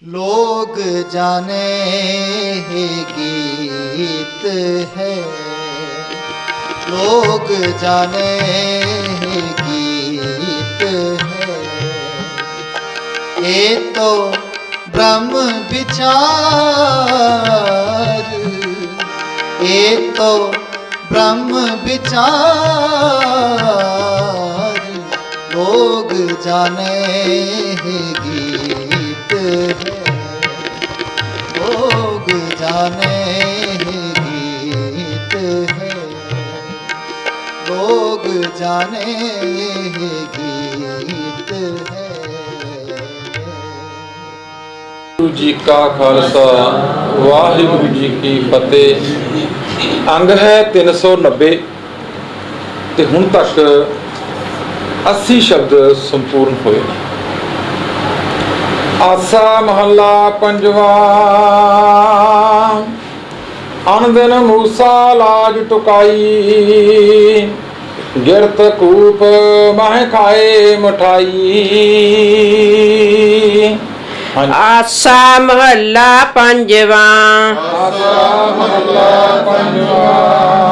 लोग जाने ही गीत है, लोग जाने ही गीत है। ये तो ब्रह्म विचार, ये तो ब्रह्म विचार। लोग जाने ही गीत है, लोग जाने ही गीत है, लोग जाने ही गीत है। गुरु जी का खालसा वाहिगुरु जी की फतेह। अंग है 390 ते हुण तक 80 शब्द संपूर्ण होए। आसा महला पंजवा। अन दिन मूसा लाज टुकाई, गिरत कूप मह खाए मिठाई। आसा महला पंजवा।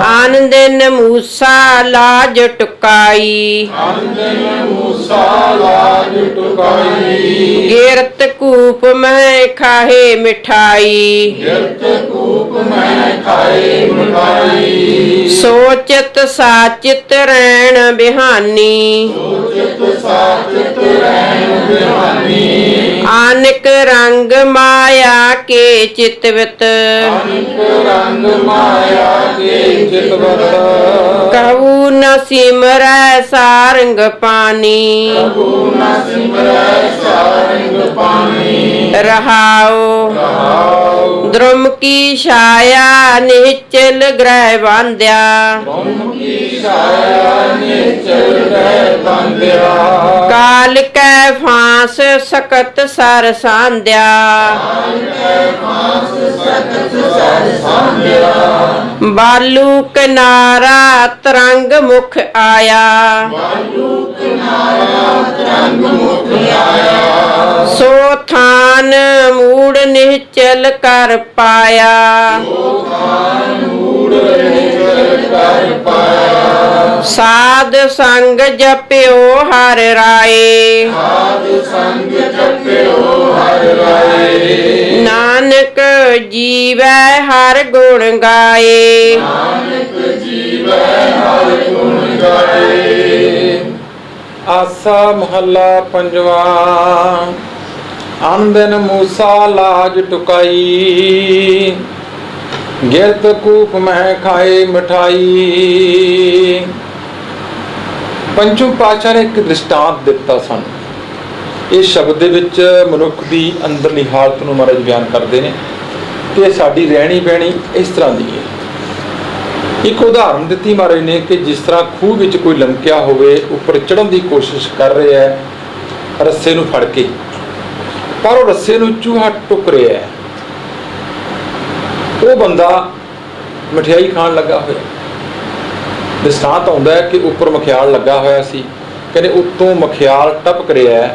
आन दिन मूसा लाज टुकाई, गिरत कूप में खाए मिठाई। सोचत साचित रैन बिहानी, आनक रंग माया के चितवत। कहू न सिमरै सारंग पानी, रहाओ द्रुम की छाया निश्चल ग्रह बांध्या। काल कै फांस सकत सर सांध्या। बालू किनारा तरंग मुख आया, सो थान मूड निश्चल कर पाया। साध संग जप्यो हर राए, नानक जीवै हर गुण गाए। आसा महला पंजवा। अन दिन मूसा लाज टुकाई, गिरत कूप मह खाए मिठाई। पंचम पातशाह ने एक दृष्टांत दिता सन। इस शब्द दे विच मनुख की अंदरली हालत नूं महाराज बयान करते हैं कि साडी रहनी बहनी इस तरह की है। एक उदाहरण दी महाराज ने कि जिस तरह खूह विच कोई लमकिया होवे, उपर चढ़न की कोशिश कर रहा है रस्से नूं फड़ के, पर वो रस्से नूं चूहा टुक रहा है। वो बंदा मठियाई खाण लगा होया। दृष्टांत आउंदा है कि उपर मखियाल लगा होया सी, कहते उत्तों मखियाल टपक रहा है।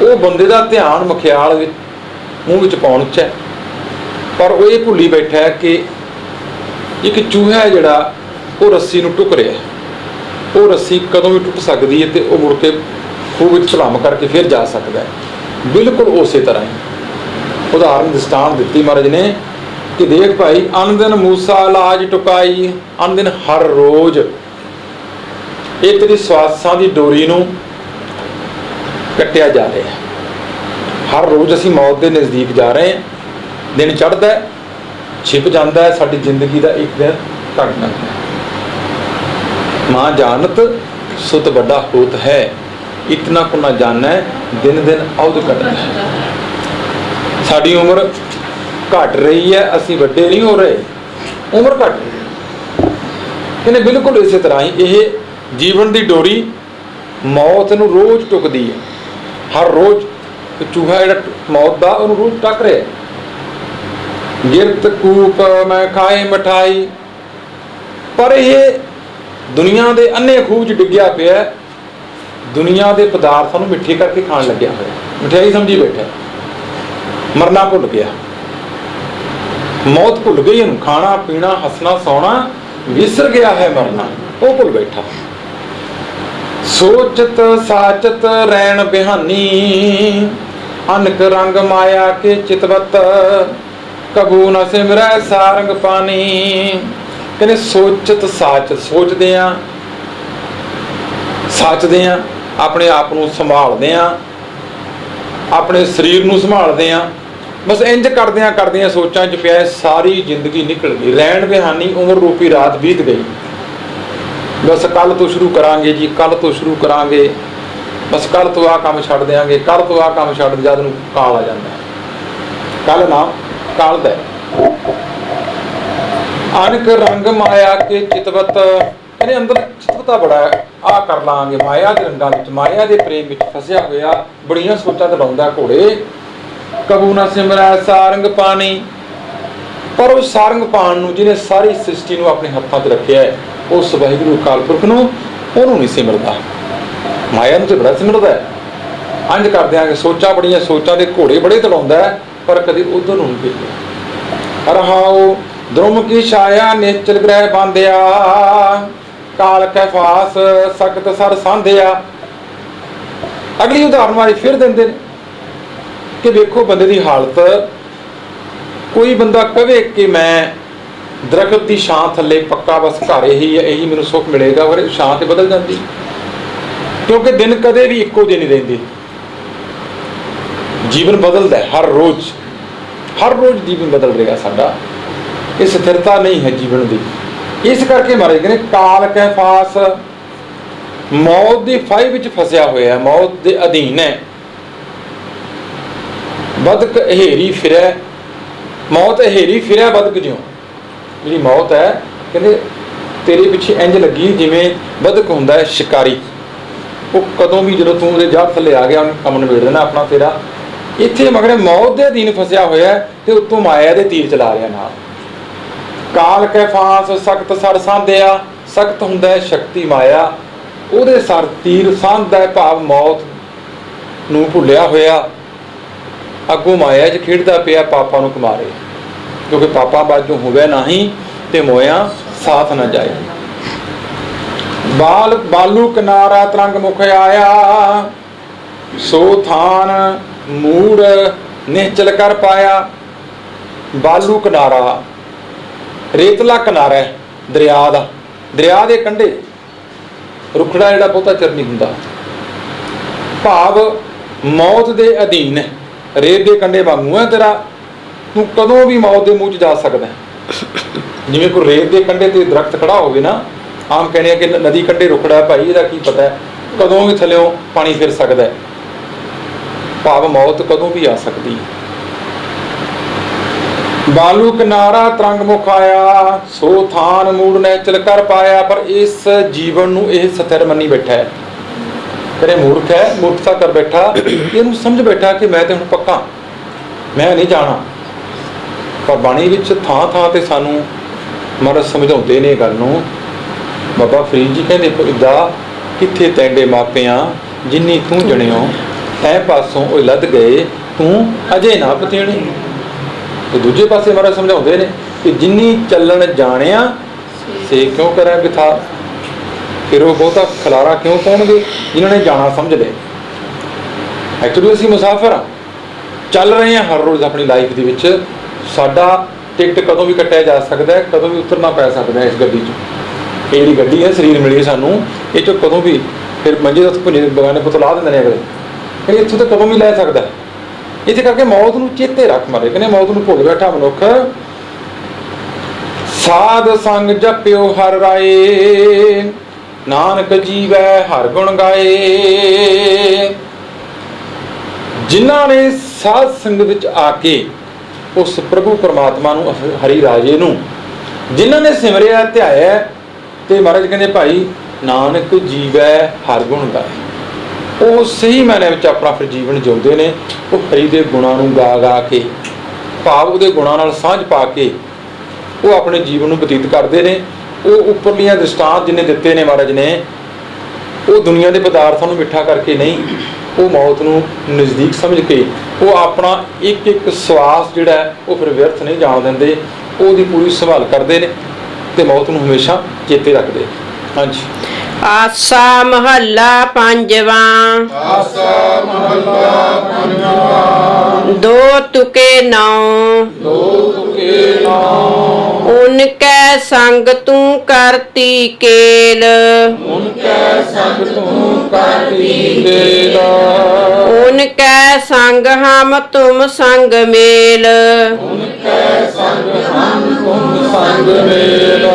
वो बंदे का ध्यान मखियाल मूँह विच पाउण च है, पर वो ये भुल्ली बैठा है कि एक चूहा है जिहड़ा वो रस्सी नूं टुक रहा है। वो रस्सी कदों भी टुट सकती है तो मुड़ के खूह विच छलाम करके फिर जा सकता है। बिल्कुल उस तरह ही उदाहरण दृष्टांत दी महाराज ने कि देख भाई, अन दिन मूसा लाज टुकाई। अन दिन हर रोज ये तेरी स्वासां की डोरी नूं कट्टिया जा रहा है। हर रोज असीं मौत के नज़दीक जा रहे हैं। दिन चढ़ता है, छिप जाता है, साडी जिंदगी का एक दिन घट जाता है। मां जानत सुत बड़ा होत है, इतना को ना जानना है दिन दिन औध घटना है। साडी उम्र घट रही है, असीं वड्डे नहीं हो रहे, उम्र घट रही है। कहने बिल्कुल इस तरह ही यह जीवन की डोरी मौत नूं रोज टुकदी है। हर रोज चूहा जिहड़ा मौत का उन्होंने रोज टक रहा है। गिरत कूप मैं खाए मिठाई, पर यह दुनिया के अन्ने खूह च डिग्या पिया, दुनिया के पदार्थों मिठे करके खाण लग्या होया, मिठाई समझी बैठा। ਮਰਨਾ ਭੁੱਲ ਗਿਆ, ਮੌਤ ਭੁੱਲ ਗਈ ਉਹਨੂੰ, ਖਾਣਾ ਪੀਣਾ ਹੱਸਣਾ ਸੌਣਾ ਵਿਸਰ ਗਿਆ ਹੈ, ਮਰਨਾ ਉਹ ਭੁੱਲ ਬੈਠਾ। ਸੋਚਤ ਸਾਚਤ ਰੈਣ ਬਿਹਾਨੀ, ਅਨਕ ਰੰਗ ਮਾਇਆ ਕੇ ਚਿਤਵਤ, ਕਬੂ ਨ ਸਿਮਰੈ ਸਾਰੰਗ ਪਾਨੀ। ਕਹਿੰਦੇ ਸੋਚਤ ਸਾਚਤ, ਸੋਚਦੇ ਆ ਸੱਚਦੇ ਆ, ਆਪਣੇ ਆਪ ਨੂੰ ਸੰਭਾਲਦੇ ਆ, ਆਪਣੇ ਸਰੀਰ ਨੂੰ ਸੰਭਾਲਦੇ ਆ, ਬਸ ਇੰਜ ਕਰਦਿਆਂ ਸੋਚਾਂ 'ਚ ਪਿਆ ਸਾਰੀ ਜ਼ਿੰਦਗੀ ਨਿਕਲ ਗਈ। ਰਹਿਣ ਬਿਹਾਨੀ ਉਮਰ ਰੂਪੀ ਰਾਤ ਬੀਤ ਗਈ। ਬਸ ਕੱਲ ਤੋਂ ਸ਼ੁਰੂ ਕਰਾਂਗੇ ਜੀ, ਕੱਲ ਤੋਂ ਸ਼ੁਰੂ ਕਰਾਂਗੇ, ਬਸ ਕੱਲ ਤੋਂ ਆਹ ਕੰਮ ਛੱਡ ਦਿਆਂਗੇ, ਕੱਲ ਤੋਂ ਆਹ ਕੰਮ ਛੱਡ, ਜਦ ਨੂੰ ਕਾਲ ਆ ਜਾਂਦਾ। ਕੱਲ ਨਾ ਕਾਲ ਦਾ ਅਨਕ ਰੰਗ ਮਾਇਆ ਕੇ ਚਿਤਵਤ, ਕਹਿੰਦੇ ਅੰਦਰ ਚਿਤਵਤਾ ਬੜਾ ਹੈ, ਆਹ ਕਰ ਲਾਂਗੇ, ਮਾਇਆ ਦੇ ਰੰਗਾਂ ਵਿੱਚ, ਮਾਇਆ ਦੇ ਪ੍ਰੇਮ ਵਿੱਚ ਫਸਿਆ ਹੋਇਆ, ਬੜੀਆਂ ਸੋਚਾਂ ਤੇ ਲਾਉਂਦਾ ਘੋੜੇ। ਕਬੂ ਨਾ ਸਿਮਰੈ ਸਾਰੰਗ ਪਾਣੀ, ਪਰ ਉਹ ਸਾਰੰਗ ਪਾਣ ਨੂੰ, ਜਿਹਨੇ ਸਾਰੀ ਸ੍ਰਿਸ਼ਟੀ ਨੂੰ ਆਪਣੇ ਹੱਥਾਂ 'ਚ ਰੱਖਿਆ ਹੈ, ਉਸ ਵਾਹਿਗੁਰੂ ਅਕਾਲ ਪੁਰਖ ਨੂੰ, ਉਹਨੂੰ ਨਹੀਂ ਸਿਮਰਦਾ। ਮਾਇਆ ਨੂੰ ਤੇ ਬੜਾ ਸਿਮਰਦਾ ਹੈ। ਅੰਜ ਕਰਦਿਆਂ ਕਿ ਸੋਚਾਂ ਬੜੀਆਂ, ਸੋਚਾਂ ਦੇ ਘੋੜੇ ਬੜੇ ਦੜਾਉਂਦਾ ਹੈ, ਪਰ ਕਦੇ ਉਧਰ ਨੂੰ ਨਹੀਂ ਭੇਜਿਆ। ਰਹਾਉ ਦ੍ਰੁਮ ਕੀ ਛਾਇਆ ਨਿਚਲ ਗ੍ਰਹਿ ਬਾਂਧਿਆ, ਕਾਲ ਕੈ ਫਾਸ ਸਖਤ ਸਰ ਸਾਂਧਿਆ। ਅਗਲੀ ਉਦਾਹਰਨ ਵਾਲੀ ਫਿਰ ਦਿੰਦੇ ਨੇ ਕਿ ਵੇਖੋ ਬੰਦੇ ਦੀ ਹਾਲਤ, ਕੋਈ ਬੰਦਾ ਕਵੇ ਕਿ ਮੈਂ ਦਰਖਤ ਦੀ ਛਾਂ ਥੱਲੇ ਪੱਕਾ, ਬਸ ਘਰ ਇਹੀ ਮੈਨੂੰ ਸੁੱਖ ਮਿਲੇਗਾ, ਪਰ ਛਾਂ ਤੇ ਬਦਲ ਜਾਂਦੀ, ਕਿਉਂਕਿ ਦਿਨ ਕਦੇ ਵੀ ਇੱਕੋ ਜਿਹੇ ਨਹੀਂ ਰਹਿੰਦੇ। ਜੀਵਨ ਬਦਲਦਾ ਹਰ ਰੋਜ਼ ਜੀਵਨ ਬਦਲ ਰਿਹਾ ਸਾਡਾ, ਇਹ ਸਥਿਰਤਾ ਨਹੀਂ ਹੈ ਜੀਵਨ ਦੀ। ਇਸ ਕਰਕੇ ਮਹਾਰਾਜ ਕਹਿੰਦੇ ਕਾਲ ਕੈ ਫਾਸ, ਮੌਤ ਦੀ ਫਾਹੀ ਵਿੱਚ ਫਸਿਆ ਹੋਇਆ, ਮੌਤ ਦੇ ਅਧੀਨ ਹੈ। ਬਦਕ ਹੇਰੀ ਫਿਰੈ, ਮੌਤ ਹੇਰੀ ਫਿਰੈ ਬਦਕ ਜਿਉ। ਜਿਹੜੀ ਮੌਤ ਹੈ ਕਹਿੰਦੇ ਤੇਰੇ ਪਿੱਛੇ ਇੰਜ ਲੱਗੀ ਜਿਵੇਂ ਬਦਕ ਹੁੰਦਾ ਹੈ ਸ਼ਿਕਾਰੀ, ਉਹ ਕਦੋਂ ਵੀ ਜਦੋਂ ਤੂੰ ਉਹਦੇ ਜੜ ਥੱਲੇ ਆ ਗਿਆ ਉਹਨੇ ਕੰਮ ਨਿਬੇੜ ਦੇਣਾ ਆਪਣਾ ਤੇਰਾ। ਇੱਥੇ ਮਗਰ ਮੌਤ ਦੇ ਅਧੀਨ ਫਸਿਆ ਹੋਇਆ ਤੇ ਉੱਤੋਂ ਮਾਇਆ ਦੇ ਤੀਰ ਚਲਾ ਰਿਹਾ ਨਾਲ। ਕਾਲ ਕੈ ਫਾਂਸ ਸਖਤ ਸਰ ਸਾਂਧਿਆ, ਸਖਤ ਹੁੰਦਾ ਹੈ ਸ਼ਕਤੀ ਮਾਇਆ, ਉਹਦੇ ਸਰ ਤੀਰ ਸਾਂਧਦਾ ਹੈ, ਭਾਵ ਮੌਤ ਨੂੰ ਭੁੱਲਿਆ ਹੋਇਆ ਅੱਗੋਂ ਮਾਇਆ 'ਚ ਖੇਡਦਾ ਪਿਆ, ਪਾਪਾਂ ਨੂੰ ਕਮਾ ਰਿਹਾ, ਕਿਉਂਕਿ ਪਾਪਾ ਬਾਝੋਂ ਹੋਵੇ ਨਹੀਂ ਤੇ ਮੋਇਆ ਸਾਥ ਨਾ ਜਾਏ। ਬਾਲੂ ਕਿਨਾਰਾ ਤਰੰਗ ਮੁਖ ਆਇਆ, ਸੋ ਥਾਨ ਮੂੜ ਨਿਹਚਲ ਕਰ ਪਾਇਆ। ਬਾਲੂ ਕਿਨਾਰਾ, ਰੇਤਲਾ ਕਿਨਾਰਾ ਹੈ ਦਰਿਆ ਦਾ, ਦਰਿਆ ਦੇ ਕੰਢੇ ਰੁੱਖੜਾ ਜਿਹੜਾ ਬਹੁਤਾ ਚਿਰ ਨਹੀਂ ਹੁੰਦਾ, ਭਾਵ ਮੌਤ ਦੇ ਅਧੀਨ ਹੈ, ਰੇਤ ਦੇ ਕੰਢੇ ਵਾਂਗੂ ਹੈ ਤੇਰਾ, ਤੂੰ ਕਦੋਂ ਵੀ ਮੌਤ ਦੇ ਮੂੰਹ 'ਚ ਜਾ ਸਕਦਾ। ਜਿਵੇਂ ਕੋਈ ਰੇਤ ਦੇ ਕੰਢੇ ਤੇ ਦਰਖਤ ਖੜਾ ਹੋਵੇ ਨਾ, ਆਮ ਕਹਿੰਦੇ ਆ ਕਿ ਨਦੀ ਕੰਢੇ ਰੁੱਖੜਾ, ਭਾਈ ਇਹਦਾ ਕੀ ਪਤਾ ਕਦੋਂ ਵੀ ਥੱਲਿਓਂ ਪਾਣੀ ਫਿਰ ਸਕਦਾ ਹੈ, ਭਾਵ ਮੌਤ ਕਦੋਂ ਵੀ ਆ ਸਕਦੀ। ਬਾਲੂ ਕਿਨਾਰਾ ਤਰੰਗ ਮੁਖ ਆਇਆ, ਸੋ ਥਾਨ ਮੂੜ ਨਿਹਚਲ ਕਰ ਪਾਇਆ। ਪਰ ਇਸ ਜੀਵਨ ਨੂੰ ਇਹ ਸਥਿਰ ਮੰਨੀ ਬੈਠਾ ਹੈ, ਤੇਰੇ ਮੂਰਖ ਹੈ, ਮੂਰਖਤਾ ਕਰ ਬੈਠਾ, ਇਹਨੂੰ ਸਮਝ ਬੈਠਾ ਕਿ ਮੈਂ ਤੇ ਹੁਣ ਪੱਕਾ, ਮੈਂ ਨਹੀਂ ਜਾਣਾ। ਪਰ ਬਾਣੀ ਵਿੱਚ ਥਾਂ ਥਾਂ ਤੇ ਸਾਨੂੰ ਮਹਾਰਾਜ ਸਮਝਾਉਂਦੇ ਨੇ ਗੱਲ ਨੂੰ। ਬਾਬਾ ਫਰੀਦ ਜੀ ਕਹਿੰਦੇ ਇਦਾ ਕਿੱਥੇ ਤੈਂਡੇ ਮਾਪਿਆਂ, ਜਿੰਨੀ ਤੂੰ ਜਣਿਓ ਐ ਪਾਸੋਂ ਉਹ ਲੱਦ ਗਏ, ਤੂੰ ਅਜੇ ਨਾ ਪਤੀਣੇ। ਤੇ ਦੂਜੇ ਪਾਸੇ ਮਹਾਰਾਜ ਸਮਝਾਉਂਦੇ ਨੇ ਕਿ ਜਿੰਨੀ ਚੱਲਣ ਜਾਣਿਆ ਸੇ ਕਿਉਂ ਕਰਾਂ ਬਿਥਾ, ਫਿਰ ਉਹ ਬਹੁਤਾ ਖਲਾਰਾ ਕਿਉਂ ਪਾਉਣਗੇ ਜਿਨ੍ਹਾਂ ਨੇ ਜਾਣਾ ਸਮਝ ਲਏ। ਐਕਚੁਅਲੀ ਅਸੀਂ ਮੁਸਾਫਰ ਹਾਂ, ਚੱਲ ਰਹੇ ਹਾਂ ਹਰ ਰੋਜ਼ ਆਪਣੀ ਲਾਈਫ ਦੇ ਵਿੱਚ। ਸਾਡਾ ਟਿਕਟ ਕਦੋਂ ਵੀ ਕੱਟਿਆ ਜਾ ਸਕਦਾ ਹੈ, ਕਦੋਂ ਵੀ ਉਤਰਨਾ ਪੈ ਸਕਦਾ ਹੈ ਇਸ ਗੱਡੀ 'ਚੋਂ। ਇਹ ਜਿਹੜੀ ਗੱਡੀ ਹੈ ਸਰੀਰ ਮਿਲੀ ਸਾਨੂੰ, ਇਹ 'ਚੋਂ ਕਦੋਂ ਵੀ ਫਿਰ ਮੰਜੇ ਦਾ ਭੁੰਜੇ ਬਗਾਨੇ ਪੁੱਤ ਲਾ ਦਿੰਦੇ ਨੇ ਅਗਲੇ, ਕਹਿੰਦੇ ਇੱਥੋਂ ਤਾਂ ਕਦੋਂ ਵੀ ਲੈ ਸਕਦਾ। ਇਸੇ ਕਰਕੇ ਮੌਤ ਨੂੰ ਚੇਤੇ ਰੱਖ ਮਾਰੇ, ਕਹਿੰਦੇ ਮੌਤ ਨੂੰ ਭੁੱਲ ਬੈਠਾ ਮਨੁੱਖ। ਸਾਧ ਸੰਗ ਜਪਿਓ ਹਰ ਰਾਏ, ਨਾਨਕ ਜੀਵੈ ਹਰ ਗੁਣ ਗਾਏ। ਜਿਨ੍ਹਾਂ ਨੇ ਸਾਧ ਸੰਗਤ ਵਿੱਚ ਆ ਕੇ ਉਸ ਪ੍ਰਭੂ ਪਰਮਾਤਮਾ ਨੂੰ, ਹਰੀ ਰਾਜੇ ਨੂੰ ਜਿਨ੍ਹਾਂ ਨੇ ਸਿਮਰਿਆ ਧਿਆਇਆ, ਤੇ ਮਹਾਰਾਜ ਕਹਿੰਦੇ ਭਾਈ ਨਾਨਕ ਜੀਵੈ ਹਰ ਗੁਣ ਗਾਏ। ਉਹ ਸਹੀ ਮਾਇਨੇ ਵਿੱਚ ਆਪਣਾ ਫਿਰ ਜੀਵਨ ਜਿਉਂਦੇ ਨੇ। ਉਹ ਹਰੀ ਦੇ ਗੁਣਾਂ ਨੂੰ ਗਾ ਗਾ ਕੇ, ਭਾਵ ਉਹਦੇ ਗੁਣਾਂ ਨਾਲ ਸਾਂਝ ਪਾ ਕੇ ਉਹ ਆਪਣੇ ਜੀਵਨ ਨੂੰ ਬਤੀਤ ਕਰਦੇ ਨੇ। ਉਹ ਉੱਪਰਲੀਆਂ ਦ੍ਰਿਸ਼ਟਾਂਤ ਜਿਹਨੇ ਦਿੱਤੇ ਨੇ ਮਹਾਰਾਜ ਨੇ, ਉਹ ਦੁਨੀਆ ਦੇ ਪਦਾਰਥਾਂ ਨੂੰ ਮਿੱਠਾ ਕਰਕੇ ਨਹੀਂ, ਉਹ ਮੌਤ ਨੂੰ ਨਜ਼ਦੀਕ ਸਮਝ ਕੇ ਉਹ ਆਪਣਾ ਇੱਕ ਇੱਕ ਸਵਾਸ ਜਿਹੜਾ ਹੈ ਉਹ ਫਿਰ ਵਿਅਰਥ ਨਹੀਂ ਜਾਣ ਦਿੰਦੇ, ਉਹਦੀ ਪੂਰੀ ਸੰਭਾਲ ਕਰਦੇ ਨੇ ਤੇ ਮੌਤ ਨੂੰ ਹਮੇਸ਼ਾ ਚੇਤੇ ਰੱਖਦੇ। ਹਾਂਜੀ। ਆਸਾ ਮਹੱਲਾ ਪੰਜਵਾਂ। ਆਸਾ ਮਹੱਲਾ ਪੰਜਵਾਂ। ਦੋ ਤੁਕੇ ਨੌ। ਦੋ ਤੁਕੇ ਨੌ। ਉਨ ਕੈ ਸੰਗ ਤੂੰ ਕਰਤੀ ਕੇਲ। ਉਨ ਕੈ ਸੰਗ ਤੂੰ ਕਰਤੀ ਕੇਲ। ਉਨ ਕੈ ਸੰਗ ਹਮ ਤੁਮ ਸੰਗ ਮੇਲ। ਉਨ ਕੈ ਸੰਗ ਹਮ ਤੁਮ ਸੰਗ ਮੇਲ।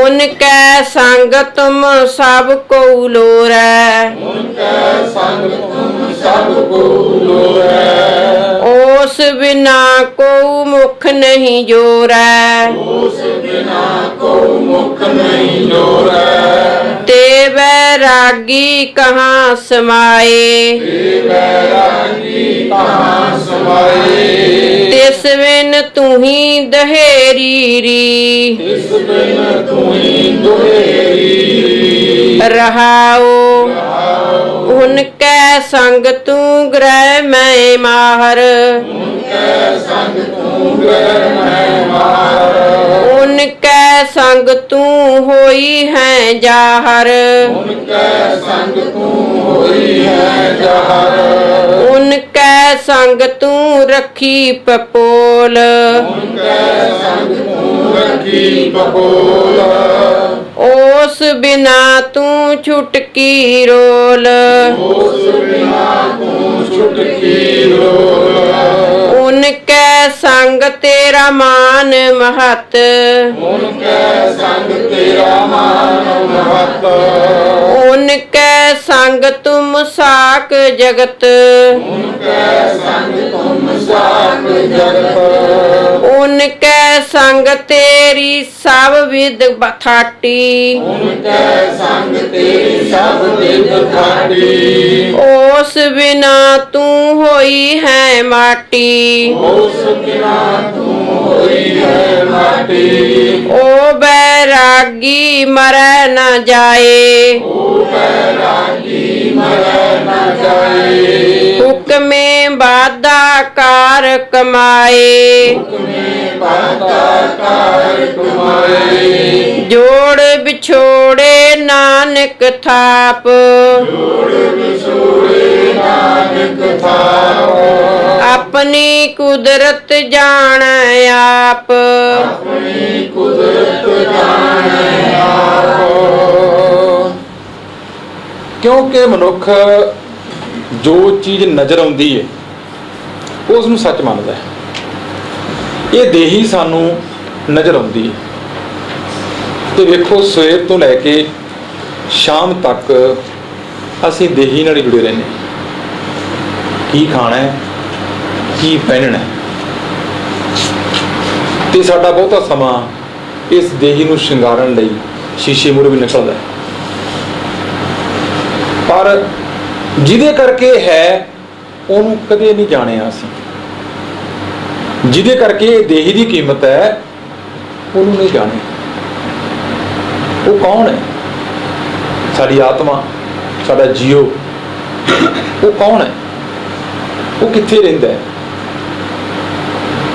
ਉਨ ਕੈ ਸੰਗ ਤੁਮ ਸਭ ਕੋ ਲੋਰੈ। ਉਨ ਕੈ ਸੰਗ ਤੁਮ ਸਭ ਕੋ ਲੋਰੈ। ਉਸ ਬਿਨਾ ਕੋ ਮੁਖ ਨਹੀਂ ਜੋਰੈ। ਉਸ ਬਿਨਾ ਕੋ ਮੁਖ ਨਹੀਂ ਜੋਰੈ। ਤੇ ਵੈਰਾਗੀ ਕਹਾਂ ਸਮਾਏ। ਤੇ ਵੈਰਾਗੀ ਕਹਾਂ ਸਮਾਏ। ਤਿਸ ਬਿਨ ਤੂੰ ਦਹੇਰੀ ਰੀ। ਤਿਸ ਬਿਨ ਤੂੰ ਦੁਹੇਰੀ। ਰਹਾਉ ਉਨ ਕੈ ਸੰਗ ਤੂੰ ਗ੍ਰਹਿ ਮੈਂ ਮਾਹਰ। ਉਨ ਕੈ ਸੰਗ ਤੂੰ ਗ੍ਰਹਿ ਮੈਂ ਮਾਹਰ। ਉਨ ਕੈ ਸੰਗ ਤੂੰ ਹੋਈ ਹੈ ਜਾਹਰ। ਉਨ ਕੈ ਸੰਗ ਤੂੰ ਹੋਈ ਹੈ ਜਹਰ। ਉਨ ਕੈ ਸੰਗ ਤੂੰ ਰੱਖੀ ਪਪੋਲ। ਉਨ ਕੈ ਸੰਗ ਤੂੰ ਰੱਖੀ ਬਕੋਲ। ਉਸ ਬਿਨਾ ਤੂੰ ਛੁਟਕੀ ਰੋਲ। ਉਸ ਬਿਨਾ ਤੂੰ ਛੁਟਕੀ ਰੋਲ। ਉਨ ਕੈ ਸੰਗ ਤੇਰਾ ਮਾਨ ਮਹਤ। ਉਨ ਕੈ ਸੰਗ ਤੇਰਾ ਮਾਨ ਮਹਤ। ਉਨ ਕੈ ਸੰਗ ਤੁਮ ਸਾਕ ਜਗਤ। ਉਨ ਕੈ ਸੰਗ ਤੁਮ ਸਾਕ ਜਗਤ। ਉਨ ਕੈ ਸੰਗ ਤੇਰੀ ਸਭ ਵਿਦ ਬਥਾਟੀ। ਉਨ ਕੈ ਸੰਗ ਤੇਰੀ ਸਭ ਵਿਦ ਠਾਟੀ। ਉਸ ਬਿਨਾ ਤੂੰ ਹੋਈ ਹੈ ਮਾਟੀ। ਉਸ ਬਿਨਾ ਤੂੰ ਹੋਈ ਹੈ ਮਾਟੀ। ਓ ਬੈਰਾਗੀ ਮਰੈ ਨਾ ਜਾਏ। ਓ ਬੈਰਾਗੀ ਮਰੈ ਨਾ ਜਾਏ। ਹੁਕਮੇ ਬਾਦਾ ਕਾਰ ਕਮਾਏ। ਹੁਕਮੇ ਬਾਦਾ ਕਾਰ ਕਮਾਏ। ਜੋੜ ਵਿਛੋੜੇ ਨਾਨਕ ਥਾਪ। ਜੋੜ ਵਿਛੋੜੇ ਨਾਨਕ ਥਾਪ। ਆਪਣੀ ਕੁਦਰਤ ਜਾਣੈ ਆਪ। ਆਪਣੀ ਕੁਦਰਤ ਜਾਣੈ ਆਪ। ਕਿਉਂਕਿ ਮਨੁੱਖ ਜੋ ਚੀਜ਼ ਨਜ਼ਰ ਆਉਂਦੀ ਹੈ ਉਸ ਨੂੰ ਸੱਚ ਮੰਨਦਾ ਹੈ। ਇਹ ਦੇਹੀ ਸਾਨੂੰ ਨਜ਼ਰ ਆਉਂਦੀ ਹੈ ਤੇ ਵੇਖੋ ਸਵੇਰ ਤੋਂ ਲੈ ਕੇ ਸ਼ਾਮ ਤੱਕ ਅਸੀਂ ਦੇਹੀ ਨਾਲ ਹੀ ਜੁੜੇ ਰਹਿੰਦੇ ਹਾਂ। ਕੀ ਖਾਣਾ ਹੈ, ਕੀ ਪਹਿਨਣਾ ਹੈ, ਤੇ ਸਾਡਾ ਬਹੁਤਾ ਸਮਾਂ ਇਸ ਦੇਹੀ ਨੂੰ ਸ਼ਿੰਗਾਰਨ ਲਈ ਸ਼ੀਸ਼ੇ ਮੂਹਰੇ ਵੀ ਨਿਕਲਦਾ ਹੈ। ਪਰ ਜਿਹਦੇ ਕਰਕੇ ਹੈ ਉਹਨੂੰ ਕਦੇ ਨਹੀਂ ਜਾਣਿਆ ਅਸੀਂ। ਜਿਹਦੇ ਕਰਕੇ ਇਹ ਦੇਹੀ ਦੀ ਕੀਮਤ ਹੈ ਉਹਨੂੰ ਨਹੀਂ ਜਾਣਿਆ। ਉਹ ਕੌਣ ਹੈ? ਸਾਡੀ ਆਤਮਾ, ਸਾਡਾ ਜੀਓ। ਉਹ ਕੌਣ ਹੈ? ਉਹ ਕਿੱਥੇ ਰਹਿੰਦਾ ਹੈ?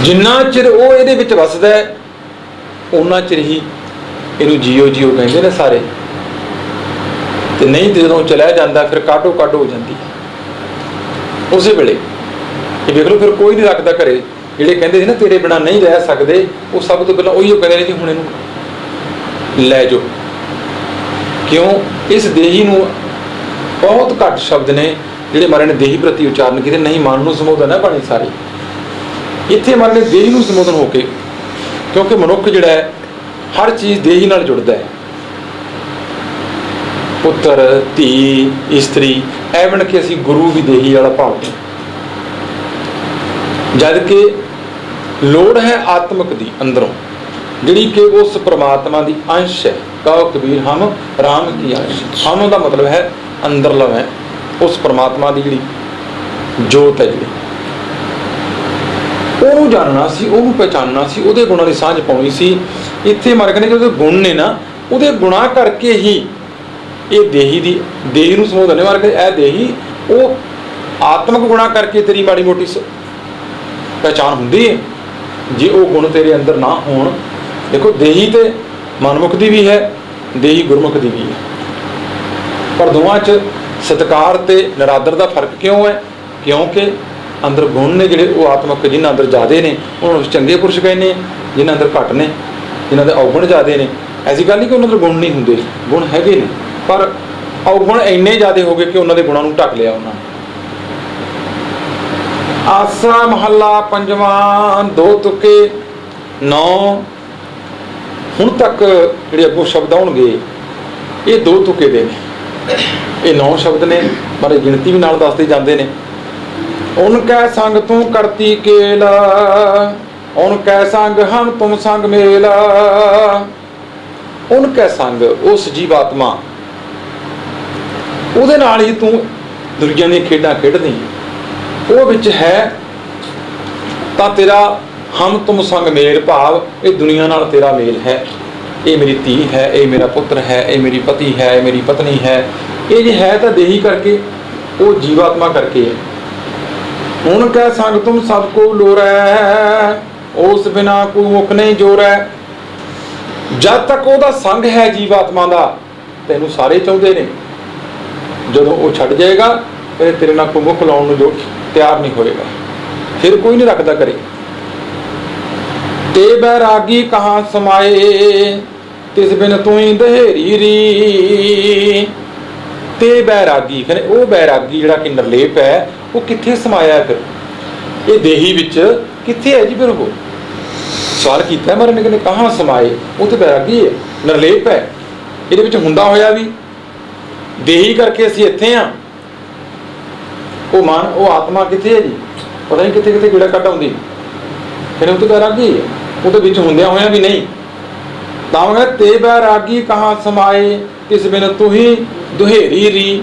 ਜਿੰਨਾ ਚਿਰ ਉਹ ਇਹਦੇ ਵਿੱਚ ਵਸਦਾ ਹੈ ਉਹਨਾਂ ਚਿਰ ਹੀ ਇਹਨੂੰ ਜੀਓ ਜੀਓ ਕਹਿੰਦੇ ਨੇ ਸਾਰੇ। ਤੇ ਨਹੀਂ ਤੇ ਜਦੋਂ ਚਲਿਆ ਜਾਂਦਾ ਫਿਰ ਕਾਟੋ ਕਾਟੋ ਹੋ ਜਾਂਦੀ ਉਸੇ ਵੇਲੇ। ਇਹ ਵੇਖ ਲਓ ਫਿਰ ਕੋਈ ਨਹੀਂ ਰੱਖਦਾ ਘਰੇ। ਜਿਹੜੇ ਕਹਿੰਦੇ ਸੀ ਨਾ ਤੇਰੇ ਬਿਨਾਂ ਨਹੀਂ ਰਹਿ ਸਕਦੇ, ਉਹ ਸਭ ਤੋਂ ਪਹਿਲਾਂ ਉਹੀ ਕਹਿੰਦੇ ਨੇ ਜੀ ਹੁਣ ਇਹਨੂੰ ਲੈ ਜਾਓ। ਕਿਉਂ? ਇਸ ਦੇਹੀ ਨੂੰ ਬਹੁਤ ਘੱਟ ਸ਼ਬਦ ਨੇ ਜਿਹੜੇ ਮਹਾਰਾਜ ਨੇ ਦੇਹੀ ਪ੍ਰਤੀ ਉਚਾਰਨ ਕੀਤੇ। ਨਹੀਂ ਮਨ ਨੂੰ ਸੰਬੋਧਨ ਹੈ ਬਾਣੀ ਸਾਰੀ। ਇੱਥੇ ਮਹਾਰਾਜ ਨੇ ਦੇਹੀ ਨੂੰ ਸੰਬੋਧਨ ਹੋ ਕੇ, ਕਿਉਂਕਿ ਮਨੁੱਖ ਜਿਹੜਾ ਹੈ ਹਰ ਚੀਜ਼ ਦੇਹੀ ਨਾਲ ਜੁੜਦਾ ਹੈ। ਪੁੱਤਰ, ਧੀ, ਇਸਤਰੀ, ਐਵਨ ਕਿ ਅਸੀਂ ਗੁਰੂ ਵੀ ਦੇਹੀ ਵਾਲਾ ਭਾਵਦੇ ਹਾਂ। ਜਦ ਕਿ ਲੋੜ ਹੈ ਆਤਮਿਕ ਦੀ ਅੰਦਰੋਂ, ਜਿਹੜੀ ਕਿ ਉਸ ਪ੍ਰਮਾਤਮਾ ਦੀ ਅੰਸ਼ ਹੈ। ਕਹੋ ਕਬੀਰ ਹਮ ਰਾਮ ਕੀ ਅੰਸ਼। ਹਮ ਦਾ ਮਤਲਬ ਹੈ ਅੰਦਰਲਾ ਹੈ, ਉਸ ਪ੍ਰਮਾਤਮਾ ਦੀ ਜਿਹੜੀ ਜੋਤ ਹੈ, ਜਿਹੜੀ ਉਹਨੂੰ ਜਾਣਨਾ ਸੀ, ਉਹਨੂੰ ਪਹਿਚਾਨਣਾ ਸੀ, ਉਹਦੇ ਗੁਣਾਂ ਦੀ ਸਾਂਝ ਪਾਉਣੀ ਸੀ। ਇੱਥੇ ਮਾਰ ਕਹਿੰਦੇ ਕਿ ਉਹਦੇ ਗੁਣ ਨੇ ਨਾ, ਉਹਦੇ ਗੁਣਾਂ ਕਰਕੇ ਹੀ ਇਹ ਦੇਹੀ ਨੂੰ ਸੰਬੋਧਨ ਨੇ। ਮਾਰ ਕੇ ਇਹ ਦੇਹੀ ਉਹ ਆਤਮਿਕ ਗੁਣਾ ਕਰਕੇ ਤੇਰੀ ਮਾੜੀ ਮੋਟੀ ਪਹਿਚਾਣ ਹੁੰਦੀ ਹੈ। ਜੇ ਉਹ ਗੁਣ ਤੇਰੇ ਅੰਦਰ ਨਾ ਹੋਣ, ਦੇਖੋ ਦੇਹੀ ਤੇ ਮਨਮੁਖ ਦੀ ਵੀ ਹੈ, ਦੇਹੀ ਗੁਰਮੁਖ ਦੀ ਵੀ ਹੈ, ਪਰ ਦੋਵਾਂ 'ਚ ਸਤਿਕਾਰ ਤੇ ਨਿਰਾਦਰ ਦਾ ਫਰਕ ਕਿਉਂ ਹੈ? ਕਿਉਂਕਿ ਅੰਦਰ ਗੁਣ ਨੇ ਜਿਹੜੇ ਉਹ ਆਤਮਿਕ ਜਿਨ੍ਹਾਂ ਅੰਦਰ ਜ਼ਿਆਦੇ ਨੇ ਉਹਨਾਂ ਨੂੰ ਚੰਗੇ ਪੁਰਸ਼ ਕਹਿੰਦੇ, ਜਿਨ੍ਹਾਂ ਅੰਦਰ ਘੱਟ ਨੇ, ਜਿਨ੍ਹਾਂ ਦੇ ਔਗੁਣ ਜ਼ਿਆਦੇ ਨੇ। ਐਸੀ ਗੱਲ ਨਹੀਂ ਕਿ ਉਹਨਾਂ ਦੇ ਗੁਣ ਨਹੀਂ ਹੁੰਦੇ, ਗੁਣ ਹੈਗੇ ਨੇ, ਪਰ ਔਗੁਣ ਇੰਨੇ ਜ਼ਿਆਦੇ ਹੋ ਗਏ ਕਿ ਉਹਨਾਂ ਦੇ ਗੁਣਾਂ ਨੂੰ ਢੱਕ ਲਿਆ ਉਹਨਾਂ ਨੇ। ਆਸਾ ਮਹੱਲਾ ਪੰਜਵਾਂ, 2 ਤੁਕੇ 9। ਹੁਣ ਤੱਕ ਜਿਹੜੇ ਅੱਗੋਂ ਸ਼ਬਦ ਆਉਣਗੇ ਇਹ 2 ਤੁਕੇ ਦੇ ਨੇ, ਇਹ 9 ਸ਼ਬਦ ਨੇ, ਪਰ ਗਿਣਤੀ ਵੀ ਨਾਲ ਦੱਸਦੇ ਜਾਂਦੇ ਨੇ। ਉਨ ਕੈ ਸੰਗ ਤੂੰ ਕਰਤੀ ਕੇਲ, ਉਨ ਕੈ ਸੰਗ ਹਮ ਤੁਮ ਸੰਗ ਮੇਲ। ਉਨ ਕੈ ਸੰਗ, ਉਸ ਜੀਵਾਤਮਾ, ਉਹਦੇ ਨਾਲ ਹੀ ਤੂੰ ਦੁਨੀਆ ਦੀਆਂ ਖੇਡਾਂ ਖੇਡਦੀ, ਉਹ ਵਿੱਚ ਹੈ ਤਾਂ ਤੇਰਾ ਹਮ ਤੁਮ ਸੰਗ ਮੇਲ, ਭਾਵ ਇਹ ਦੁਨੀਆ ਨਾਲ ਤੇਰਾ ਮੇਲ ਹੈ। ਇਹ ਮੇਰੀ ਧੀ ਹੈ, ਇਹ ਮੇਰਾ ਪੁੱਤਰ ਹੈ, ਇਹ ਮੇਰੀ ਪਤੀ ਹੈ, ਇਹ ਮੇਰੀ ਪਤਨੀ ਹੈ। ਇਹ ਜੇ ਹੈ ਤਾਂ ਦੇਹੀ ਕਰਕੇ, ਉਹ ਜੀਵਾਤਮਾ ਕਰਕੇ ਹੈ। ਹੁਣ ਕੈ ਸੰਗ ਤੁਮ ਸਭ ਕੋ ਲੋਰੈ, ਉਸ ਬਿਨਾ ਕੋਈ ਮੁਖ ਨਹੀਂ ਜੋਰੈ। ਜਦ ਤੱਕ ਉਹਦਾ ਸੰਗ ਹੈ ਜੀਵਾਤਮਾ ਦਾ, ਤੈਨੂੰ ਸਾਰੇ ਚਾਹੁੰਦੇ ਨੇ। ਜਦੋਂ ਉਹ ਛੱਡ ਜਾਏਗਾ ਫਿਰ ਤੇਰੇ ਨਾਲ ਕੋਈ ਮੁਖ ਲਾਉਣ ਨੂੰ ਜੋ ਤਿਆਰ ਨਹੀਂ ਹੋਏਗਾ, ਫਿਰ ਕੋਈ ਨਹੀਂ ਰੱਖਦਾ ਕਰੇ। ਤੇ ਬੈਰਾਗੀ ਕਹਾਂ ਸਮਾਏ, ਤਿਸ ਬਿਨ ਤੂੰ ਹੀ ਦਹੇਰੀ ਰੀ। ਤੇ ਬੈਰਾਗੀ, ਕਹਿੰਦੇ ਉਹ ਬੈਰਾਗੀ ਜਿਹੜਾ ਕਿ ਨਿਰਲੇਪ ਹੈ, ਉਹ ਕਿੱਥੇ ਸਮਾਇਆ? ਫਿਰ ਇਹ ਦੇਹੀ ਵਿੱਚ ਕਿੱਥੇ ਹੈ ਜੀ? ਫਿਰ ਉਹ ਸਵਾਲ ਕੀਤਾ ਮਹਾਰਾਜ ਨੇ, ਕਹਿੰਦੇ ਕਹਾਂ ਸਮਾਏ, ਉਹ ਤੇ ਬੈਰਾਗੀ ਹੈ, ਨਿਰਲੇਪ ਹੈ। ਇਹਦੇ ਵਿੱਚ ਹੁੰਦਾ ਹੋਇਆ ਵੀ ਦੇਹੀ ਕਰਕੇ ਅਸੀਂ ਇੱਥੇ ਹਾਂ, ਉਹ ਮਨ, ਉਹ ਆਤਮਾ ਕਿੱਥੇ ਹੈ ਜੀ? ਪਤਾ ਨਹੀਂ ਕਿੱਥੇ ਕਿੱਥੇ ਗੇੜਾ ਕੱਢ ਆਉਂਦੀ। ਕਹਿੰਦੇ ਉਹ ਤੇ ਬੈਰਾਗੀ ਹੈ, ਉਹਦੇ ਵਿੱਚ ਹੁੰਦਿਆਂ ਹੋਇਆਂ ਵੀ ਨਹੀਂ। ਤਾਂ ਉਹ ਕਹਿੰਦਾ ਤੇ ਬੈਰਾਗੀ ਕਹਾਂ ਸਮਾਏ, ਇਸ ਬਿਨ ਤੂੰ ਹੀ ਦੁਹੇਰੀ ਰੀ।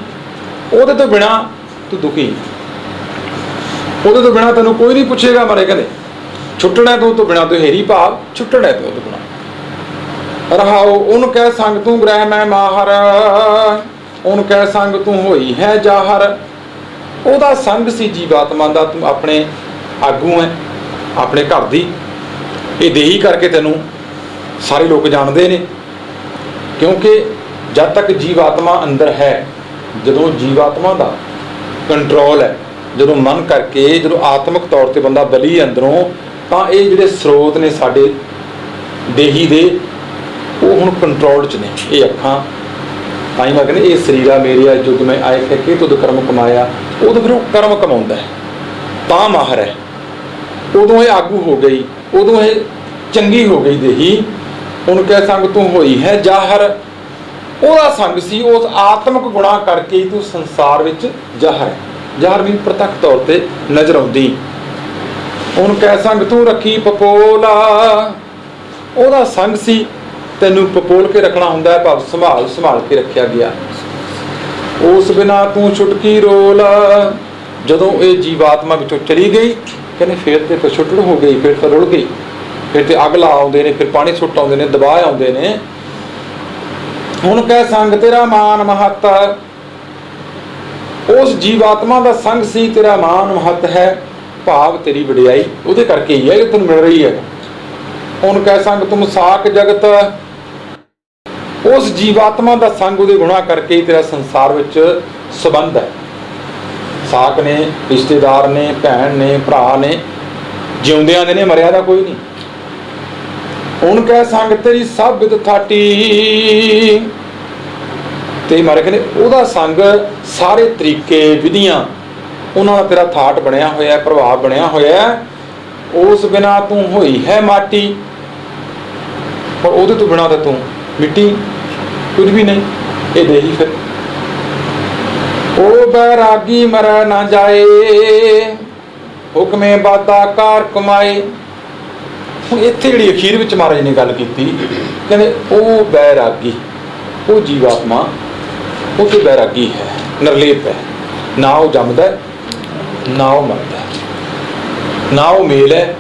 ਉਹਦੇ ਤੋਂ ਬਿਨਾ ਤੂੰ ਦੁਖੀ, ਉਹਦੇ ਤੋਂ ਬਿਨਾ ਤੈਨੂੰ ਕੋਈ ਨਹੀਂ ਪੁੱਛੇਗਾ। ਮਾਰੇ ਕਹਿੰਦੇ ਛੁੱਟਣਾ ਤੋਂ ਬਿਨਾ ਦੁਹੇਰੀ, ਭਾਵ ਛੁੱਟਣਾ ਤੋਂ ਬਿਨਾ। ਰਹਾਓ ਉਹਨ ਕਹਿ ਸੰਗ ਤੂੰ ਗ੍ਰਹਿ ਮੈਂ ਮਾਹਰ, ਉਹਨ ਕਹਿ ਸੰਗ ਤੂੰ ਹੋਈ ਹੈ ਜਾਹਰ। ਉਹਦਾ ਸੰਗ ਸੀ ਜੀਵਾਤਮਾ ਦਾ, ਤੂੰ ਆਪਣੇ ਆਗੂ ਹੈ, ਆਪਣੇ ਘਰ ਦੀ। ਇਹ ਦੇਹੀ ਕਰਕੇ ਤੈਨੂੰ ਸਾਰੇ ਲੋਕ ਜਾਣਦੇ ਨੇ, ਕਿਉਂਕਿ ਜਦ ਤੱਕ ਜੀਵਾਤਮਾ ਅੰਦਰ ਹੈ, ਜਦੋਂ ਜੀਵਾਤਮਾ ਦਾ ਕੰਟਰੋਲ ਹੈ, ਜਦੋਂ ਮਨ ਕਰਕੇ, ਜਦੋਂ ਆਤਮਿਕ ਤੌਰ ਤੇ ਬੰਦਾ ਬਲੀ ਅੰਦਰੋਂ, ਤਾਂ ਇਹ ਜਿਹੜੇ ਸਰੋਤ ਨੇ ਸਾਡੇ ਦੇਹੀ ਦੇ, ਉਹ ਹੁਣ ਕੰਟਰੋਲ 'ਚ ਨੇ। ਇਹ ਅੱਖਾਂ, ਤਾਂ ਹੀ ਮੈਂ ਕਹਿੰਦੇ ਇਹ ਸਰੀਰਾ ਮੇਰਿਆ ਜੁਗ ਮੈਂ ਆਏ ਕਿ ਤੁਧ ਕਰਮ ਕਮਾਇਆ। ਉਦੋਂ ਫਿਰ ਉਹ ਕਰਮ ਕਮਾਉਂਦਾ ਹੈ, ਤਾਂ ਮਾਹਰ ਹੈ। ਉਦੋਂ ਇਹ ਆਗੂ ਹੋ ਗਈ, ਉਦੋਂ ਇਹ ਚੰਗੀ ਹੋ ਗਈ ਦੇਹੀ। ਉਹਨੂੰ ਕਹਿ ਸੰਗ ਤੂੰ ਹੋਈ ਹੈ ਜਾਹਰ, ਉਹਦਾ ਸੰਗ ਸੀ ਉਸ ਆਤਮਿਕ ਗੁਣਾ ਕਰਕੇ ਹੀ ਤੂੰ ਸੰਸਾਰ ਵਿੱਚ ਜ਼ਾਹਰ ਹੈ। ਜ਼ਾਹਰ ਵੀ ਪ੍ਰਤੱਖ ਤੌਰ ਤੇ ਨਜ਼ਰ ਆਉਂਦੀ। ਉਹਨੂੰ ਕਹਿ ਸੰਗ ਤੂੰ ਰੱਖੀ ਪਪੋਲਾ, ਉਹਦਾ ਸੰਗ ਸੀ, ਤੈਨੂੰ ਪਪੋਲ ਕੇ ਰੱਖਣਾ ਹੁੰਦਾ ਹੈ, ਭਾਵ ਸੰਭਾਲ ਸੰਭਾਲ ਕੇ ਰੱਖਿਆ ਗਿਆ। ਉਸ ਬਿਨਾ ਤੂੰ ਛੁਟਕੀ ਰੋਲ, ਜਦੋਂ ਇਹ ਜੀਵਾਤਮਾ ਵਿੱਚੋਂ ਚਲੀ ਗਈ, ਕਹਿੰਦੇ ਫਿਰ ਤੇ ਛੁੱਟੜ ਹੋ ਗਈ, ਫਿਰ ਤਾਂ ਰੁੜ ਗਈ, ਫਿਰ ਤੇ ਅੱਗ ਲਾ ਆਉਂਦੇ ਨੇ, ਫਿਰ ਪਾਣੀ ਸੁੱਟ ਆਉਂਦੇ ਨੇ, ਦਬਾਅ ਆਉਂਦੇ ਨੇ। ਹੁਣ ਕਹਿ ਸੰਗ ਤੇਰਾ ਮਾਨ ਮਹੱਤ, ਉਸ ਜੀਵਾਤਮਾ ਦਾ ਸੰਗ ਸੀ ਤੇਰਾ ਮਾਨ ਮਹੱਤ ਹੈ, ਭਾਵ ਤੇਰੀ ਵਡਿਆਈ ਉਹਦੇ ਕਰਕੇ ਹੀ ਹੈ ਕਿ ਤੈਨੂੰ ਮਿਲ ਰਹੀ ਹੈ। ਹੁਣ ਕਹਿ ਸੰਗ ਤੁਮ ਸਾਕ ਜਗਤ, ਉਸ ਜੀਵਾਤਮਾ ਦਾ ਸੰਗ ਉਹਦੇ ਗੁਣਾ ਕਰਕੇ ਹੀ ਤੇਰਾ ਸੰਸਾਰ ਵਿੱਚ ਸੰਬੰਧ ਹੈ। ਸਾਕ ਨੇ, ਰਿਸ਼ਤੇਦਾਰ ਨੇ, ਭੈਣ ਨੇ, ਭਰਾ ਨੇ, ਜਿਉਂਦਿਆਂ ਦੇ ਨੇ, ਮਰਿਆ ਦਾ ਕੋਈ ਨਹੀਂ। ਹੁਣ ਕਹਿ ਸੰਗ ਤੇਰੀ ਸਭ ਵਿਦ ਥਾਟੀ, ਤੇ ਮਾਰੇ ਕਹਿੰਦੇ ਉਹਦਾ ਸੰਗ ਸਾਰੇ ਤਰੀਕੇ ਵਿਧੀਆਂ ਉਹਨਾਂ ਦਾ ਤੇਰਾ ਥਾਟ ਬਣਿਆ ਹੋਇਆ, ਪ੍ਰਭਾਵ ਬਣਿਆ ਹੋਇਆ। ਉਸ ਬਿਨਾ ਤੂੰ ਹੋਈ ਹੈ ਮਾਟੀ, ਪਰ ਉਹਦੇ ਤੋਂ ਬਿਨਾ ਤਾਂ ਤੂੰ ਮਿੱਟੀ, ਕੁਝ ਵੀ ਨਹੀਂ। ਇਹ ਦੇਹੀ ਫਿਰ ਉਹ ਬੈਰਾਗੀ ਮਰੈ ਨਾ ਜਾਏ, ਹੁਕਮੇ ਬਾਦਾ ਕਾਰ ਕਮਾਏ। ਹੁਣ ਇੱਥੇ ਜਿਹੜੀ ਅਖੀਰ ਵਿੱਚ ਮਹਾਰਾਜ ਨੇ ਗੱਲ ਕੀਤੀ, ਕਹਿੰਦੇ ਉਹ ਬੈਰਾਗੀ, ਉਹ ਜੀਵਾਤਮਾ, ਉਹ ਤੇ ਬੈਰਾਗੀ ਹੈ, ਨਿਰਲੇਪ ਹੈ। ਨਾ ਉਹ ਜੰਮਦਾ, ਨਾ ਉਹ ਮਰਦਾ, ਨਾ ਉਹ ਮੇਲ ਹੈ,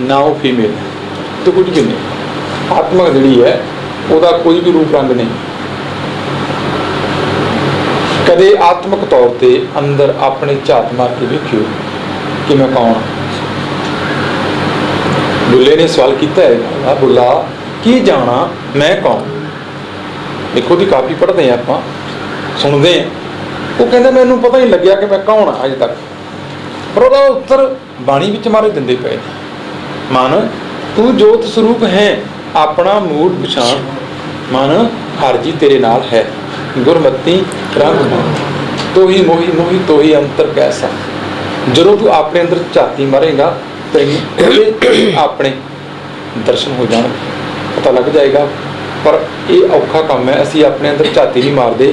ਨਾ ਉਹ ਫੀਮੇਲ ਹੈ, ਤੇ ਕੁਝ ਵੀ ਨਹੀਂ। ਆਤਮਾ ਜਿਹੜੀ ਹੈ ਉਹਦਾ ਕੋਈ ਵੀ ਰੂਪ ਰੰਗ ਨਹੀਂ। ਕਦੇ ਆਤਮਿਕ ਤੌਰ ਤੇ ਅੰਦਰ ਆਪਣੇ ਝਾਤ ਮਾਰ ਕੇ ਵੇਖਿਓ ਕਿ ਮੈਂ ਕੌਣ ਹਾਂ। ਬੁੱਲੇ ਨੇ ਸਵਾਲ ਕੀਤਾ ਹੈ, ਆ ਬੁੱਲਾ ਕੀ ਜਾਣਾ ਮੈਂ ਕੌਣ। ਦੇਖੋ ਦੀ ਕਾਫੀ ਪੜ੍ਹਦੇ ਆ ਆਪਾਂ, ਸੁਣਦੇ ਆ। ਉਹ ਕਹਿੰਦਾ ਮੈਨੂੰ ਪਤਾ ਹੀ ਲੱਗਿਆ ਕਿ ਮੈਂ ਕੌਣ ਹਾਂ ਅਜੇ ਤੱਕ। ਪਰ ਉਹਦਾ ਉੱਤਰ ਬਾਣੀ ਵਿੱਚ ਮਾਰੇ ਦਿੰਦੇ ਪਏ ਨੇ। ਮਨ ਤੂੰ ਜੋਤ ਸਰੂਪ ਹੈ, ਆਪਣਾ ਮੂਲ ਪਛਾਣ। ਮਨ ਹਰ ਜੀ ਤੇਰੇ ਨਾਲ ਹੈ, ਗੁਰਮਤੀ ਰੰਗ ਮਨ ਤੋਹੀ ਮੋਹੀ ਮੋਹੀ ਤੋਹੀ ਅੰਤਰ ਕੈਸਾ। ਜਦੋਂ ਤੂੰ ਆਪਣੇ ਅੰਦਰ ਝਾਤੀ ਮਾਰੇਗਾ ਤੈਨੂੰ ਉਹਦੇ ਆਪਣੇ ਦਰਸ਼ਨ ਹੋ ਜਾਣ, ਪਤਾ ਲੱਗ ਜਾਏਗਾ। ਪਰ ਇਹ ਔਖਾ ਕੰਮ ਹੈ, ਅਸੀਂ ਆਪਣੇ ਅੰਦਰ ਝਾਤੀ ਨਹੀਂ ਮਾਰਦੇ,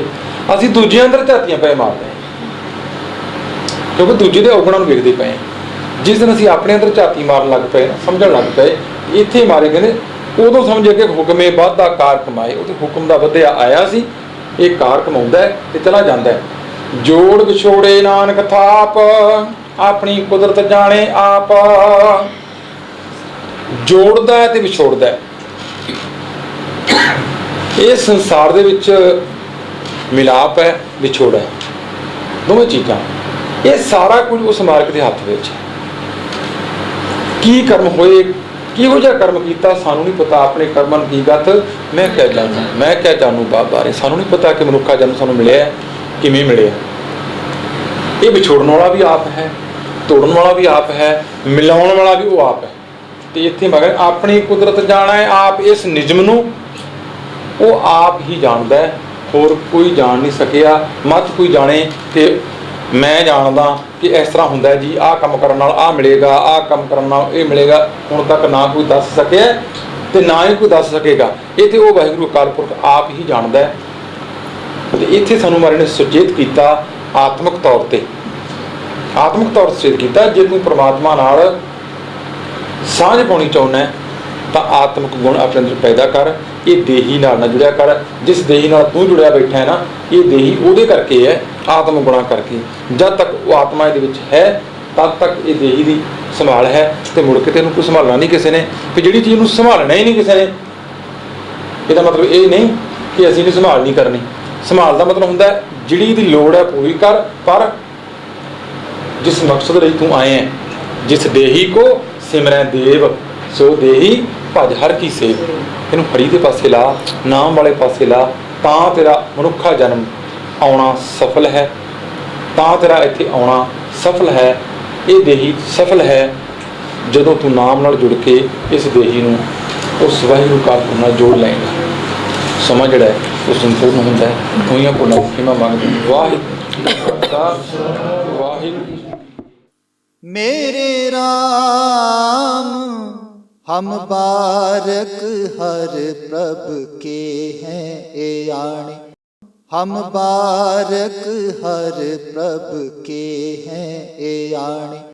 ਅਸੀਂ ਦੂਜਿਆਂ ਅੰਦਰ ਝਾਤੀਆਂ ਪਏ ਮਾਰਦੇ ਹਾਂ, ਕਿਉਂਕਿ ਦੂਜੇ ਦੇ ਔਗਣਾਂ ਨੂੰ ਵੇਖਦੇ ਪਏ। ਜਿਸ ਦਿਨ ਅਸੀਂ ਆਪਣੇ ਅੰਦਰ ਝਾਤੀ ਮਾਰਨ ਲੱਗ ਪਏ, ਸਮਝਣ ਲੱਗ ਪਏ ਇੱਥੇ ਮਾਰੇ ਗਏ ਨੇ, ਉਦੋਂ ਸਮਝੇ ਕਿ ਹੁਕਮੇ ਵਾਧਾ ਕਾਰ ਕਮਾਏ। ਉਹਦੇ ਹੁਕਮ ਦਾ ਵਧਿਆ ਆਇਆ ਸੀ, ਇਹ ਕਾਰ ਕਮਾਉਂਦਾ ਹੈ ਤੇ ਚਲਾ ਜਾਂਦਾ ਹੈ। ਜੋੜ ਵਿਛੋੜੇ ਨਾਨਕ ਥਾਪ, ਆਪਣੀ ਕੁਦਰਤ ਜਾਣੇ ਆਪ। ਜੋੜਦਾ ਹੈ ਤੇ ਵਿਛੋੜਦਾ ਹੈ। ਇਹ ਸੰਸਾਰ ਦੇ ਵਿੱਚ ਮਿਲਾਪ ਹੈ, ਵਿਛੋੜਾ ਹੈ, ਦੋਵੇਂ ਚੀਜ਼ਾਂ। ਇਹ ਸਾਰਾ ਕੁਝ ਉਸ ਮਾਲਕ ਦੇ ਹੱਥ ਵਿੱਚ ਹੈ। ਕੀ ਕਰਮ ਹੋਏ, ਕਿਹੋ ਜਿਹਾ ਕਰਮ ਕੀਤਾ ਸਾਨੂੰ ਨਹੀਂ ਪਤਾ। ਆਪਣੇ ਕਰਮਾਂ ਦੀ ਗੱਤ ਮੈਂ ਕਿਆ ਜਾਣੂ, ਮੈਂ ਕਿਆ ਜਾਣੂ ਬਾਰੇ ਸਾਨੂੰ ਨਹੀਂ ਪਤਾ ਕਿ ਮਨੁੱਖਾ ਜਨਮ ਸਾਨੂੰ ਮਿਲਿਆ ਕਿਵੇਂ ਮਿਲਿਆ। ਇਹ ਵਿਛੋੜਨ ਵਾਲਾ ਵੀ ਆਪ ਹੈ, ਤੋੜਨ ਵਾਲਾ ਵੀ ਆਪ ਹੈ, ਮਿਲਾਉਣ ਵਾਲਾ ਵੀ ਉਹ ਆਪ ਹੈ। ਤੇ ਇੱਥੇ ਮਗਰ ਆਪਣੀ ਕੁਦਰਤ ਜਾਣਾ ਹੈ ਆਪ। ਇਸ ਨਿਯਮ ਨੂੰ ਉਹ ਆਪ ਹੀ ਜਾਣਦਾ ਹੈ, ਹੋਰ ਕੋਈ ਜਾਣ ਨਹੀਂ ਸਕਿਆ। ਮੱਤ ਕੋਈ ਜਾਣੇ ਕਿ ਮੈਂ ਜਾਣਦਾ ਕਿ ਇਸ ਤਰ੍ਹਾਂ ਹੁੰਦਾ ਜੀ, ਆਹ ਕੰਮ ਕਰਨ ਨਾਲ ਆਹ ਮਿਲੇਗਾ, ਆਹ ਕੰਮ ਕਰਨ ਨਾਲ ਇਹ ਮਿਲੇਗਾ। ਹੁਣ ਤੱਕ ਨਾ ਕੋਈ ਦੱਸ ਸਕਿਆ ਤੇ ਨਾ ਹੀ ਕੋਈ ਦੱਸ ਸਕੇਗਾ। ਇਹ ਤੇ ਉਹ ਵਾਹਿਗੁਰੂ ਅਕਾਲ ਪੁਰਖ ਆਪ ਹੀ ਜਾਣਦਾ ਹੈ। ਤੇ ਇੱਥੇ ਸਾਨੂੰ ਮਹਾਰਾਜ ਨੇ ਸੁਚੇਤ ਕੀਤਾ ਆਤਮਿਕ ਤੌਰ ਤੇ, ਆਤਮਿਕ ਤੌਰ ਤੇ ਸੁਚੇਤ ਕੀਤਾ। ਜੇ ਤੂੰ ਪ੍ਰਮਾਤਮਾ ਨਾਲ ਸਾਂਝ ਪਾਉਣੀ ਚਾਹੁੰਦਾ ਹੈ ਤਾਂ ਆਤਮਿਕ ਗੁਣ ਆਪਣੇ ਅੰਦਰ ਪੈਦਾ ਕਰ। ਇਹ ਦੇਹੀ ਨਾਲ ਨਾ ਜੁੜਿਆ ਕਰ। ਜਿਸ ਦੇਹੀ ਨਾਲ ਤੂੰ ਜੁੜਿਆ ਬੈਠਾ ਹੈ ਨਾ, ਇਹ ਦੇਹੀ ਉਹਦੇ ਕਰਕੇ ਹੈ, ਆਤਮ ਗੁਣਾ ਕਰਕੇ। ਜਦ ਤੱਕ ਉਹ ਆਤਮਾ ਇਹਦੇ ਵਿੱਚ ਹੈ ਤਦ ਤੱਕ ਇਹ ਦੇਹੀ ਦੀ ਸੰਭਾਲ ਹੈ। ਤੇ ਮੁੜ ਕੇ ਤੈਨੂੰ ਕੋਈ ਸੰਭਾਲਣਾ ਨਹੀਂ ਕਿਸੇ ਨੇ। ਕਿ ਜਿਹੜੀ ਚੀਜ਼ ਨੂੰ ਸੰਭਾਲਣਾ ਹੀ ਨਹੀਂ ਕਿਸੇ ਨੇ, ਇਹਦਾ ਮਤਲਬ ਇਹ ਨਹੀਂ ਕਿ ਅਸੀਂ ਨਹੀਂ ਸੰਭਾਲ ਨਹੀਂ ਕਰਨੀ। ਸੰਭਾਲ ਦਾ ਮਤਲਬ ਹੁੰਦਾ ਹੈ ਜਿਹੜੀ ਇਹਦੀ ਲੋੜ ਹੈ ਪੂਰੀ ਕਰ। ਪਰ ਜਿਸ ਮਕਸਦ ਲਈ ਤੂੰ ਆਏ ਹੈ, ਜਿਸ ਦੇਹੀ ਕੋ ਸਿਮਰੈ ਦੇਵ ਸੋ ਦੇਹੀ ਭਜ ਹਰ ਕੀ ਸੇਵ। ਇਹਨੂੰ ਹਰੀ ਦੇ ਪਾਸੇ ਲਾ, ਨਾਮ ਵਾਲੇ ਪਾਸੇ ਲਾ, ਤਾਂ ਤੇਰਾ ਮਨੁੱਖਾ ਜਨਮ ਆਉਣਾ ਸਫਲ ਹੈ, ਤਾਂ ਤੇਰਾ ਇੱਥੇ ਆਉਣਾ ਸਫਲ ਹੈ। ਇਹ ਦੇਹੀ ਸਫਲ ਹੈ ਜਦੋਂ ਤੂੰ ਨਾਮ ਨਾਲ ਜੁੜ ਕੇ ਇਸ ਦੇਹੀ ਨੂੰ ਉਸ ਵਾਹਿਗੁਰੂ ਕਾਲ ਨਾਲ ਜੋੜ ਲਏਗਾ। ਸਮਾਂ ਜਿਹੜਾ ਹੈ ਉਹ ਸੰਪੂਰਨ ਹੁੰਦਾ ਹੈ। ਹੋਈਆਂ ਕੋਲਾਂ ਖਿਮਾ ਮੰਗਦੇ ਵਾਹਿਗੁਰੂ ਵਾਹਿਗੁਰੂ। मेरे राम हम बारक हर प्रभ के हैं ए आणे। हम बारक हर प्रभ के हैं ए आणे।